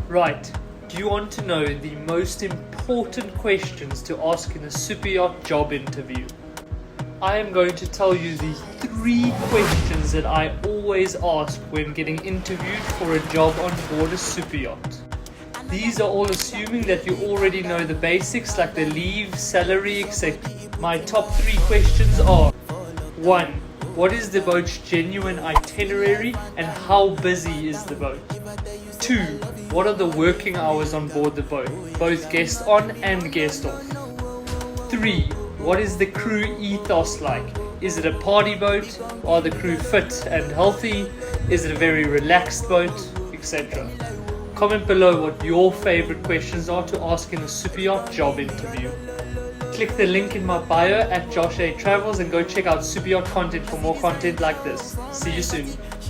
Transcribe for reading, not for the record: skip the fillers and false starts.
Right, do you want to know the most important questions to ask in a super yacht job interview? I am going to tell you the 3 questions that I always ask when getting interviewed for a job on board a super yacht. These are all assuming that you already know the basics like the leave, salary, etc. My top 3 questions are: 1. What is the boat's genuine itinerary and how busy is the boat? 2. What are the working hours on board the boat, both guest on and guest off? 3. What is the crew ethos like? Is it a party boat? Are the crew fit and healthy? Is it a very relaxed boat? Etc. Comment below what your favorite questions are to ask in a super yacht job interview. Click the link in my bio at Josh A Travels and go check out super yacht content for more content like this. See you soon.